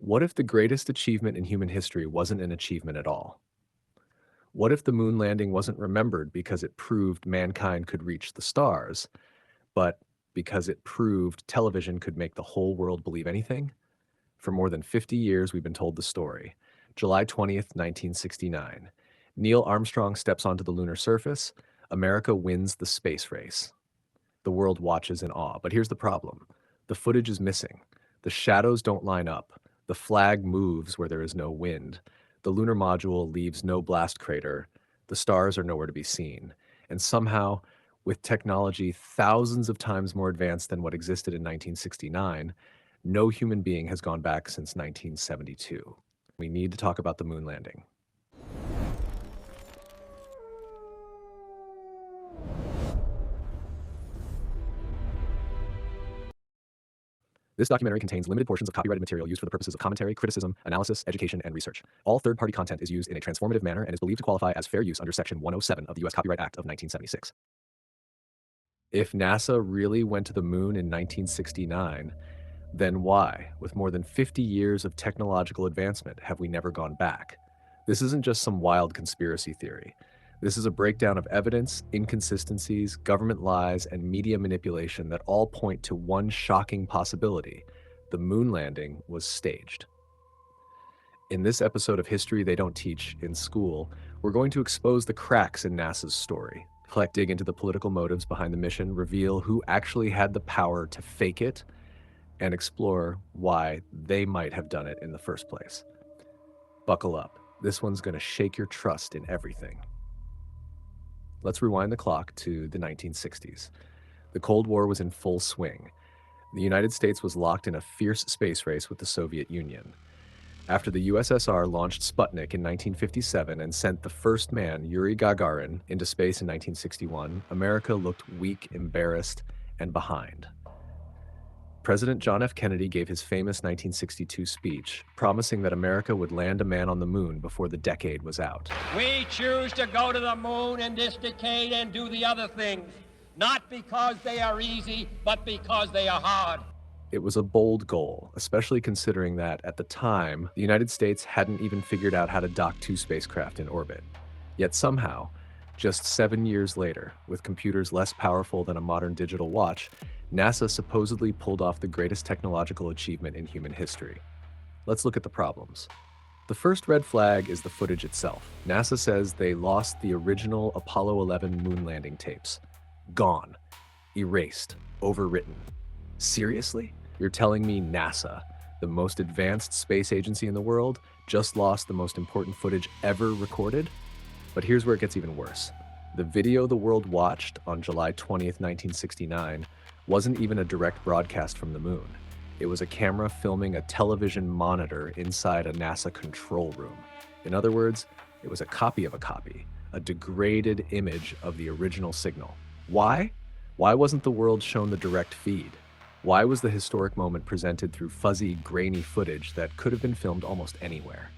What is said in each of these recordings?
What if the greatest achievement in human history wasn't an achievement at all? What if the moon landing wasn't remembered because it proved mankind could reach the stars, but because it proved television could make the whole world believe anything? For more than 50 years, we've been told the story. July 20th, 1969. Neil Armstrong steps onto the lunar surface. America wins the space race. The world watches in awe. But here's the problem. The footage is missing. The shadows don't line up. The flag moves where there is no wind. The lunar module leaves no blast crater. The stars are nowhere to be seen. And somehow, with technology thousands of times more advanced than what existed in 1969, no human being has gone back since 1972. We need to talk about the moon landing. This documentary contains limited portions of copyrighted material used for the purposes of commentary, criticism, analysis, education, and research. All third-party content is used in a transformative manner and is believed to qualify as fair use under Section 107 of the U.S. Copyright Act of 1976. If NASA really went to the moon in 1969, then why, with more than 50 years of technological advancement, have we never gone back? This isn't just some wild conspiracy theory. This is a breakdown of evidence, inconsistencies, government lies, and media manipulation that all point to one shocking possibility: the moon landing was staged. In this episode of History They Don't Teach in School, we're going to expose the cracks in NASA's story, dig into the political motives behind the mission, reveal who actually had the power to fake it, and explore why they might have done it in the first place. Buckle up. This one's going to shake your trust in everything. Let's rewind the clock to the 1960s. The Cold War was in full swing. The United States was locked in a fierce space race with the Soviet Union. After the USSR launched Sputnik in 1957 and sent the first man, Yuri Gagarin, into space in 1961, America looked weak, embarrassed, and behind. President John F. Kennedy gave his famous 1962 speech, promising that America would land a man on the moon before the decade was out. We choose to go to the moon in this decade and do the other things, not because they are easy, but because they are hard. It was a bold goal, especially considering that, at the time, the United States hadn't even figured out how to dock two spacecraft in orbit. Yet somehow, just 7 years later, with computers less powerful than a modern digital watch, NASA supposedly pulled off the greatest technological achievement in human history. Let's look at the problems. The first red flag is the footage itself. NASA says they lost the original Apollo 11 moon landing tapes. Gone. Erased. Overwritten. Seriously? You're telling me NASA, the most advanced space agency in the world, just lost the most important footage ever recorded? But here's where it gets even worse. The video the world watched on July 20th, 1969, wasn't even a direct broadcast from the moon. It was a camera filming a television monitor inside a NASA control room. In other words, it was a copy of a copy, a degraded image of the original signal. Why? Why wasn't the world shown the direct feed? Why was the historic moment presented through fuzzy, grainy footage that could have been filmed almost anywhere?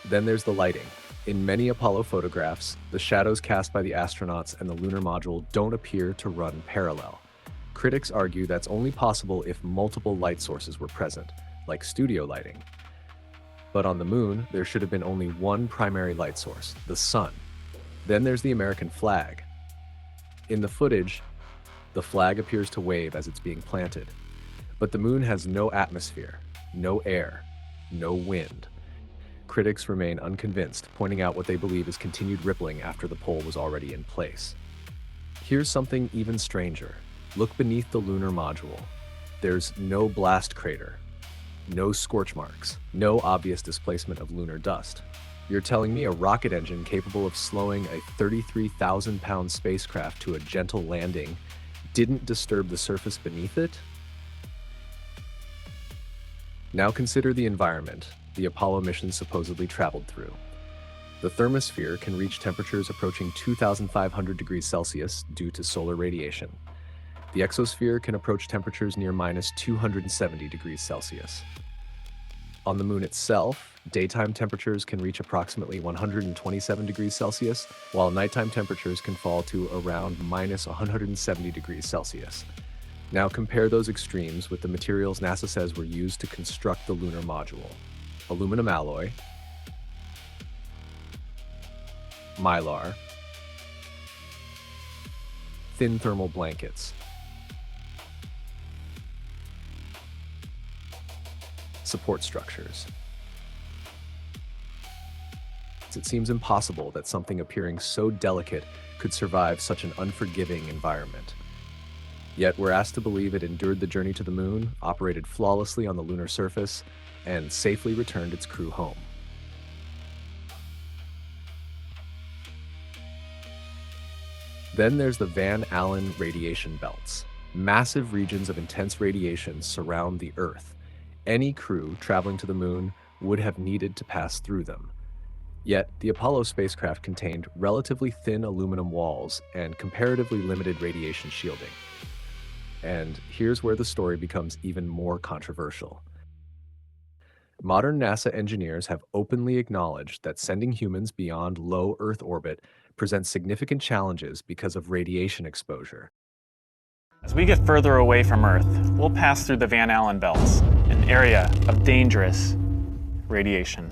Then there's the lighting. In many Apollo photographs, the shadows cast by the astronauts and the lunar module don't appear to run parallel. Critics argue that's only possible if multiple light sources were present, like studio lighting. But on the moon, there should have been only one primary light source, the sun. Then there's the American flag. In the footage, the flag appears to wave as it's being planted. But the moon has no atmosphere, no air, no wind. Critics remain unconvinced, pointing out what they believe is continued rippling after the pole was already in place. Here's something even stranger. Look beneath the lunar module. There's no blast crater, no scorch marks, no obvious displacement of lunar dust. You're telling me a rocket engine capable of slowing a 33,000-pound spacecraft to a gentle landing didn't disturb the surface beneath it? Now consider the environment the Apollo mission supposedly traveled through. The thermosphere can reach temperatures approaching 2,500 degrees Celsius due to solar radiation. The exosphere can approach temperatures near minus 270 degrees Celsius. On the moon itself, daytime temperatures can reach approximately 127 degrees Celsius, while nighttime temperatures can fall to around minus 170 degrees Celsius. Now compare those extremes with the materials NASA says were used to construct the lunar module. Aluminum alloy, mylar, thin thermal blankets, support structures. It seems impossible that something appearing so delicate could survive such an unforgiving environment. Yet we're asked to believe it endured the journey to the moon, operated flawlessly on the lunar surface, and safely returned its crew home. Then there's the Van Allen radiation belts. Massive regions of intense radiation surround the Earth. Any crew traveling to the moon would have needed to pass through them. Yet, the Apollo spacecraft contained relatively thin aluminum walls and comparatively limited radiation shielding. And here's where the story becomes even more controversial. Modern NASA engineers have openly acknowledged that sending humans beyond low Earth orbit presents significant challenges because of radiation exposure. As we get further away from Earth, we'll pass through the Van Allen belts, an area of dangerous radiation.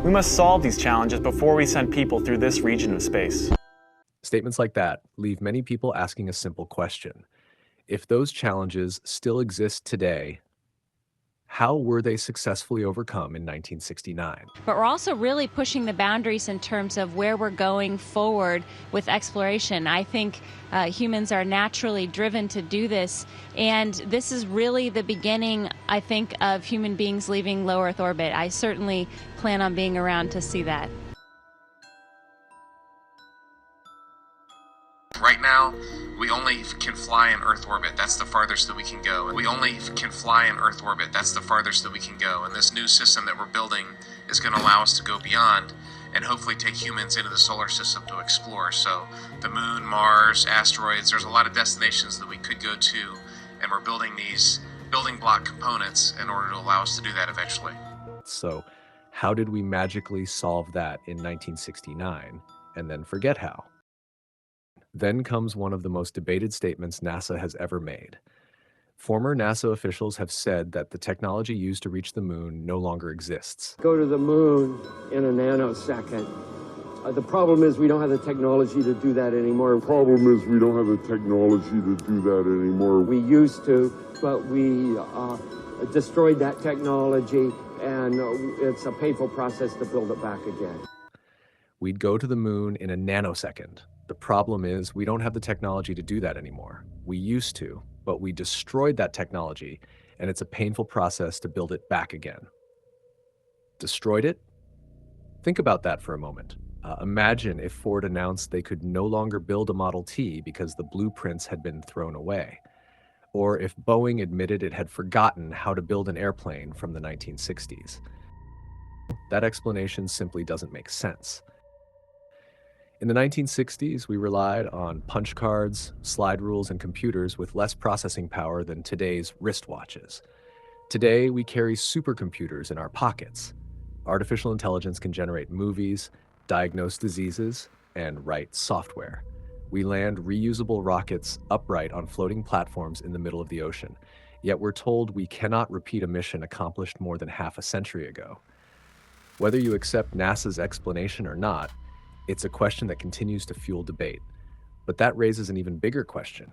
We must solve these challenges before we send people through this region of space. Statements like that leave many people asking a simple question. If those challenges still exist today, how were they successfully overcome in 1969? But we're also really pushing the boundaries in terms of where we're going forward with exploration. I think humans are naturally driven to do this, and this is really the beginning, I think, of human beings leaving low Earth orbit. I certainly plan on being around to see that. Right now, we only can fly in Earth orbit. That's the farthest that we can go. We only can fly in Earth orbit. That's the farthest that we can go. And this new system that we're building is going to allow us to go beyond and hopefully take humans into the solar system to explore. So the moon, Mars, asteroids, there's a lot of destinations that we could go to, and we're building these building block components in order to allow us to do that eventually. So how did we magically solve that in 1969 and then forget how? Then comes one of the most debated statements NASA has ever made. Former NASA officials have said that the technology used to reach the moon no longer exists. Go to the moon in a nanosecond. The problem is we don't have the technology to do that anymore. We used to, but we destroyed that technology, and it's a painful process to build it back again. We'd go to the moon in a nanosecond. The problem is we don't have the technology to do that anymore. We used to, but we destroyed that technology, and it's a painful process to build it back again. Destroyed it? Think about that for a moment. Imagine if Ford announced they could no longer build a Model T because the blueprints had been thrown away. Or if Boeing admitted it had forgotten how to build an airplane from the 1960s. That explanation simply doesn't make sense. In the 1960s, we relied on punch cards, slide rules, and computers with less processing power than today's wristwatches. Today, we carry supercomputers in our pockets. Artificial intelligence can generate movies, diagnose diseases, and write software. We land reusable rockets upright on floating platforms in the middle of the ocean. Yet we're told we cannot repeat a mission accomplished more than half a century ago. Whether you accept NASA's explanation or not, it's a question that continues to fuel debate. But that raises an even bigger question.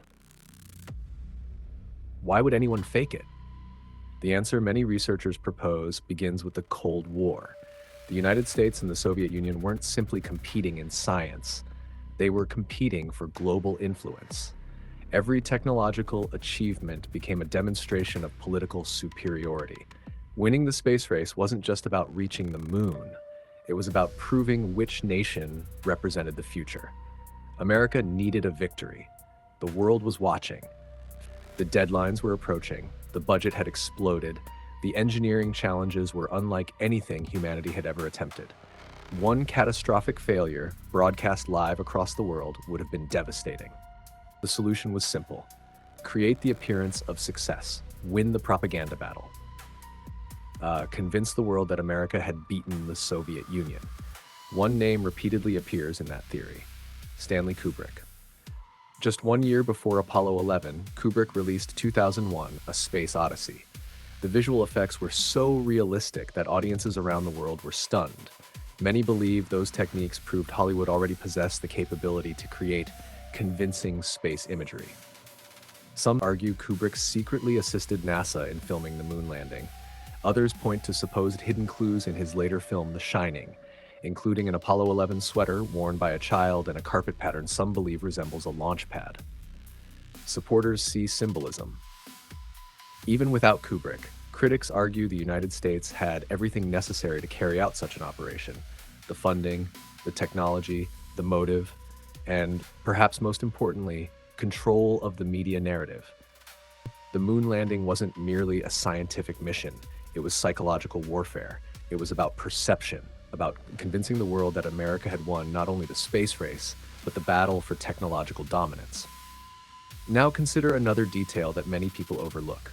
Why would anyone fake it? The answer many researchers propose begins with the Cold War. The United States and the Soviet Union weren't simply competing in science. They were competing for global influence. Every technological achievement became a demonstration of political superiority. Winning the space race wasn't just about reaching the moon. It was about proving which nation represented the future. America needed a victory. The world was watching. The deadlines were approaching. The budget had exploded. The engineering challenges were unlike anything humanity had ever attempted. One catastrophic failure, broadcast live across the world, would have been devastating. The solution was simple. Create the appearance of success. Win the propaganda battle. Convince the world that America had beaten the Soviet Union. One name repeatedly appears in that theory: Stanley Kubrick. Just 1 year before Apollo 11, Kubrick released 2001: A Space Odyssey. The visual effects were so realistic that audiences around the world were stunned. Many believe those techniques proved Hollywood already possessed the capability to create convincing space imagery. Some argue Kubrick secretly assisted NASA in filming the moon landing. Others point to supposed hidden clues in his later film The Shining, including an Apollo 11 sweater worn by a child and a carpet pattern some believe resembles a launch pad. Supporters see symbolism. Even without Kubrick, critics argue the United States had everything necessary to carry out such an operation: the funding, the technology, the motive, and, perhaps most importantly, control of the media narrative. The moon landing wasn't merely a scientific mission, it was psychological warfare. It was about perception, about convincing the world that America had won not only the space race, but the battle for technological dominance. Now consider another detail that many people overlook.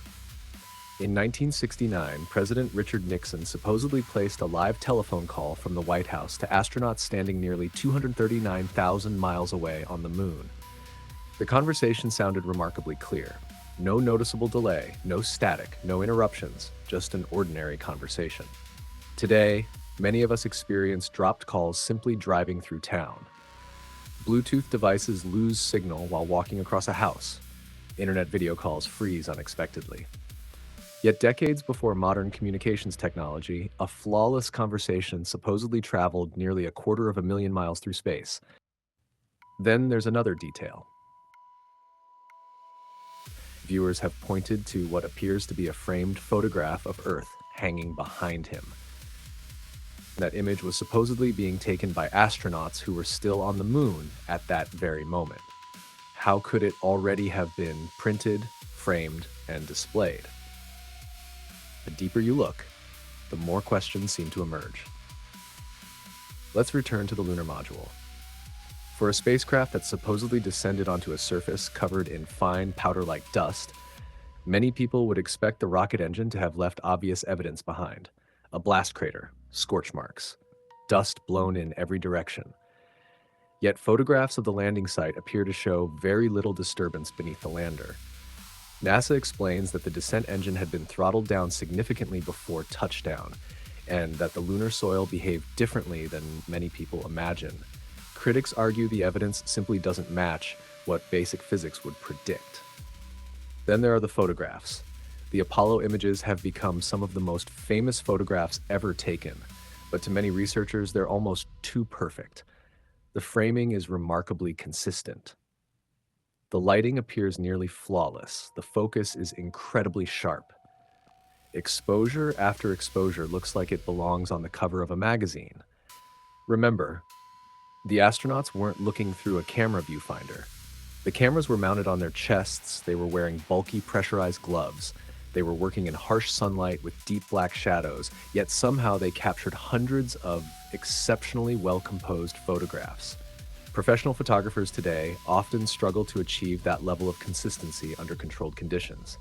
In 1969, President Richard Nixon supposedly placed a live telephone call from the White House to astronauts standing nearly 239,000 miles away on the moon. The conversation sounded remarkably clear. No noticeable delay, no static, no interruptions, just an ordinary conversation. Today, many of us experience dropped calls simply driving through town. Bluetooth devices lose signal while walking across a house. Internet video calls freeze unexpectedly. Yet decades before modern communications technology, a flawless conversation supposedly traveled nearly 250,000 miles through space. Then there's another detail. Viewers have pointed to what appears to be a framed photograph of Earth hanging behind him. That image was supposedly being taken by astronauts who were still on the moon at that very moment. How could it already have been printed, framed, and displayed? The deeper you look, the more questions seem to emerge. Let's return to the lunar module. For a spacecraft that supposedly descended onto a surface covered in fine powder-like dust, many people would expect the rocket engine to have left obvious evidence behind: a blast crater, scorch marks, dust blown in every direction. Yet photographs of the landing site appear to show very little disturbance beneath the lander. NASA explains that the descent engine had been throttled down significantly before touchdown, and that the lunar soil behaved differently than many people imagine. Critics argue the evidence simply doesn't match what basic physics would predict. Then there are the photographs. The Apollo images have become some of the most famous photographs ever taken, but to many researchers, they're almost too perfect. The framing is remarkably consistent. The lighting appears nearly flawless. The focus is incredibly sharp. Exposure after exposure looks like it belongs on the cover of a magazine. Remember, the astronauts weren't looking through a camera viewfinder. The cameras were mounted on their chests, they were wearing bulky pressurized gloves, they were working in harsh sunlight with deep black shadows, yet somehow they captured hundreds of exceptionally well-composed photographs. Professional photographers today often struggle to achieve that level of consistency under controlled conditions.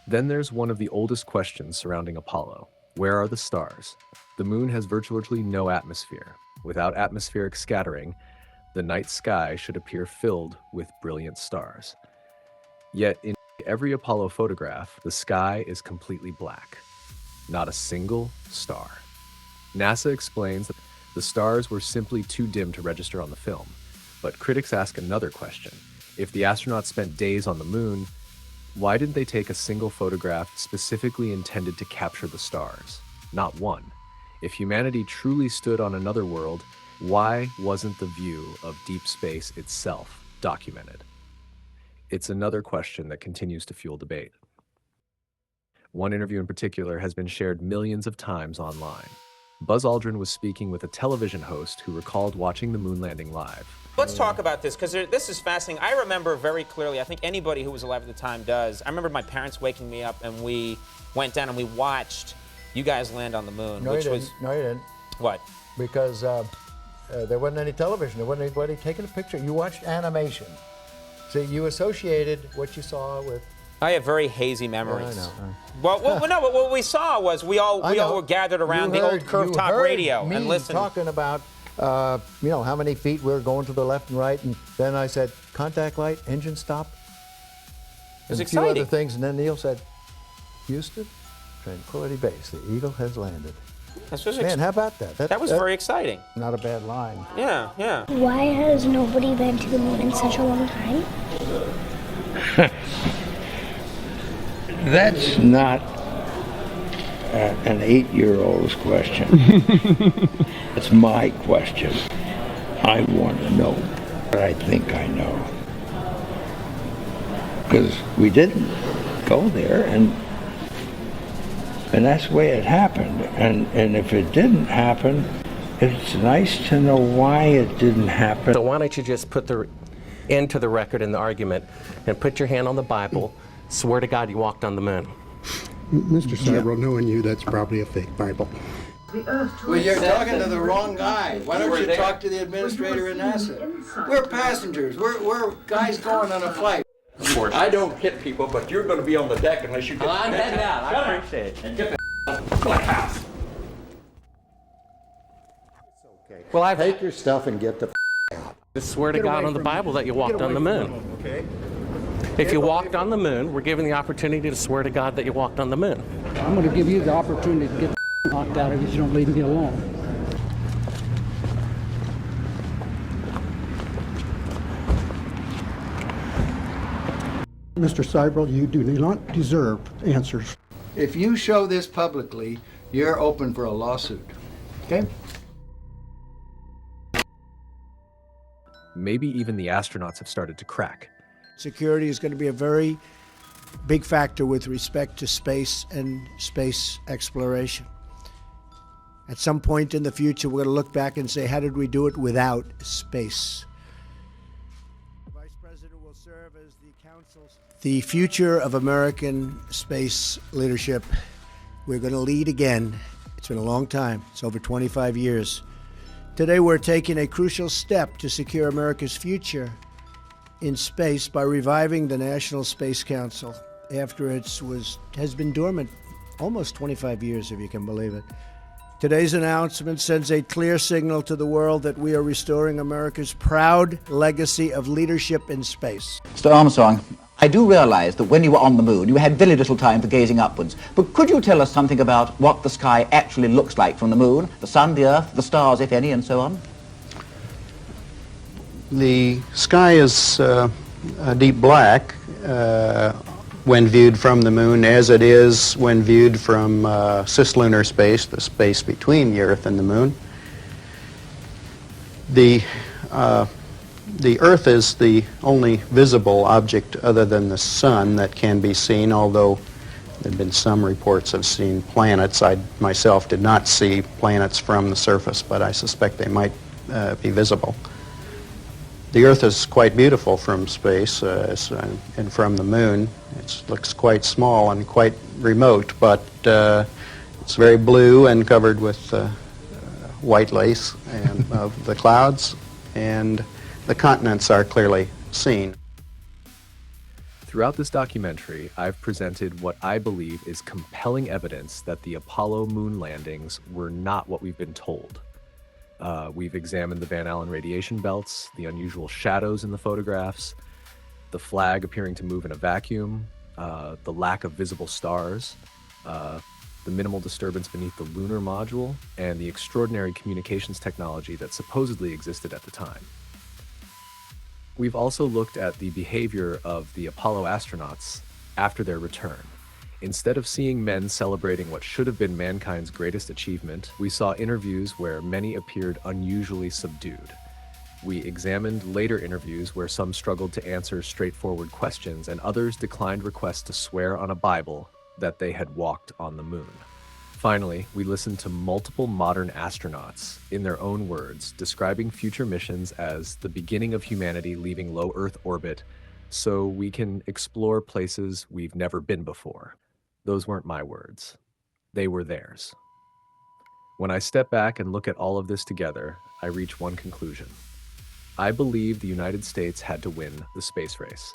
Then there's one of the oldest questions surrounding Apollo. Where are the stars? The moon has virtually no atmosphere. Without atmospheric scattering, the night sky should appear filled with brilliant stars. Yet in every Apollo photograph, the sky is completely black. Not a single star. NASA explains that the stars were simply too dim to register on the film. But critics ask another question. If the astronauts spent days on the moon, why didn't they take a single photograph specifically intended to capture the stars? Not one. If humanity truly stood on another world, why wasn't the view of deep space itself documented? It's another question that continues to fuel debate. One interview in particular has been shared millions of times online. Buzz Aldrin was speaking with a television host who recalled watching the moon landing live. Let's talk about this, because this is fascinating. I remember very clearly, I think anybody who was alive at the time does, I remember my parents waking me up and we went down and we watched you guys land on the moon. No, you didn't. No, you didn't. What? Because there wasn't any television. There wasn't anybody taking a picture. You watched animation. So you associated what you saw with... I have very hazy memories. Yeah, I know. Well, no, what we saw was we all were gathered around the old curved top radio and listened. Talking about you know, how many feet we're going to the left and right. And then I said, contact light, engine stop. was And a few exciting. other things. And then Neil said, Houston, Tranquility Base, the Eagle has landed. Man, how about that? That was very exciting. Not a bad line. Yeah, yeah. Why has nobody been to the moon in such a long time? That's not an 8-year-old's question. It's my question. I want to know what I think I know. Because we didn't go there, and that's the way it happened. And if it didn't happen, it's nice to know why it didn't happen. So why don't you just put the end to the record in the argument and put your hand on the Bible, swear to God you walked on the moon. Mr. Seibel, knowing you, that's probably a fake Bible. Well, you're talking to the wrong guy. Why don't you talk to the administrator in NASA? We're passengers. We're guys going on a flight. I don't hit people, but you're going to be on the deck unless you get... I'm heading out. I appreciate it. And get the house. Okay. Well, I've... Take your stuff and get the out. Just swear to God on the Bible that you walked on the moon. Okay? If you walked on the moon, we're given the opportunity to swear to God that you walked on the moon. I'm going to give you the opportunity to get the knocked out of you if you don't leave me alone. Mr. Seibel, you do not deserve answers. If you show this publicly, you're open for a lawsuit. Okay? Maybe even the astronauts have started to crack. Security is going to be a very big factor with respect to space and space exploration. At some point in the future, we're going to look back and say, how did we do it without space? The Vice President will serve as the Council's. The future of American space leadership, we're going to lead again. It's been a long time. It's over 25 years. Today, we're taking a crucial step to secure America's future in space by reviving the National Space Council after it has been dormant almost 25 years, if you can believe it. Today's announcement sends a clear signal to the world that we are restoring America's proud legacy of leadership in space. Mr. Armstrong, I do realize that when you were on the moon, you had very little time for gazing upwards. But could you tell us something about what the sky actually looks like from the moon, the sun, the earth, the stars, if any, and so on? The sky is a deep black when viewed from the moon, as it is when viewed from cislunar space, the space between the Earth and the moon. The Earth is the only visible object other than the sun that can be seen, although there have been some reports of seeing planets. I myself did not see planets from the surface, but I suspect they might be visible. The Earth is quite beautiful from space and from the moon. It looks quite small and quite remote, but it's very blue and covered with white lace and of the clouds, and the continents are clearly seen. Throughout this documentary, I've presented what I believe is compelling evidence that the Apollo moon landings were not what we've been told. We've examined the Van Allen radiation belts, the unusual shadows in the photographs, the flag appearing to move in a vacuum, the lack of visible stars, the minimal disturbance beneath the lunar module, and the extraordinary communications technology that supposedly existed at the time. We've also looked at the behavior of the Apollo astronauts after their return. Instead of seeing men celebrating what should have been mankind's greatest achievement, we saw interviews where many appeared unusually subdued. We examined later interviews where some struggled to answer straightforward questions and others declined requests to swear on a Bible that they had walked on the moon. Finally, we listened to multiple modern astronauts, in their own words, describing future missions as the beginning of humanity leaving low Earth orbit so we can explore places we've never been before. Those weren't my words. They were theirs. When I step back and look at all of this together, I reach one conclusion. I believe the United States had to win the space race.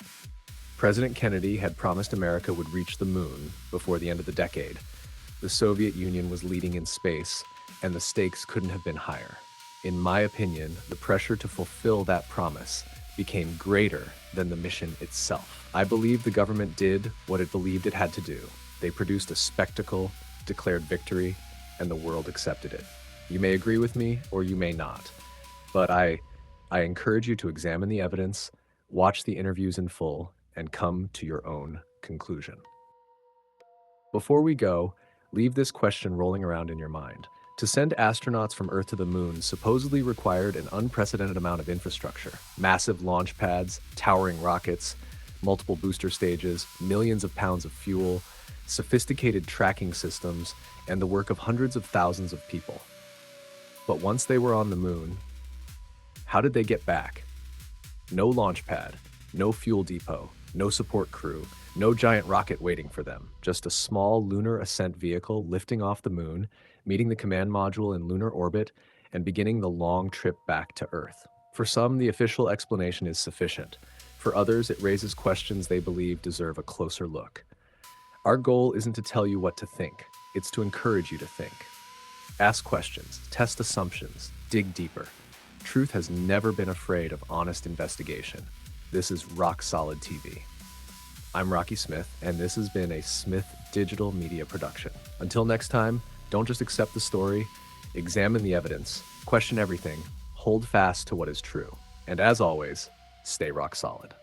President Kennedy had promised America would reach the moon before the end of the decade. The Soviet Union was leading in space, and the stakes couldn't have been higher. In my opinion, the pressure to fulfill that promise became greater than the mission itself. I believe the government did what it believed it had to do. They produced a spectacle, declared victory, and the world accepted it. You may agree with me or you may not, but I encourage you to examine the evidence, watch the interviews in full, and come to your own conclusion. Before we go, leave this question rolling around in your mind. To send astronauts from Earth to the Moon supposedly required an unprecedented amount of infrastructure. Massive launch pads, towering rockets, multiple booster stages, millions of pounds of fuel, sophisticated tracking systems, and the work of hundreds of thousands of people. But once they were on the Moon, how did they get back? No launch pad, no fuel depot, no support crew, no giant rocket waiting for them, just a small lunar ascent vehicle lifting off the Moon, meeting the command module in lunar orbit, and beginning the long trip back to Earth. For some, the official explanation is sufficient. For others, it raises questions they believe deserve a closer look. Our goal isn't to tell you what to think, it's to encourage you to think. Ask questions, test assumptions, dig deeper. Truth has never been afraid of honest investigation. This is Rock Solid TV. I'm Rocky Smith, and this has been a Smith Digital Media production. Until next time, don't just accept the story, examine the evidence, question everything, hold fast to what is true, and as always, stay rock solid.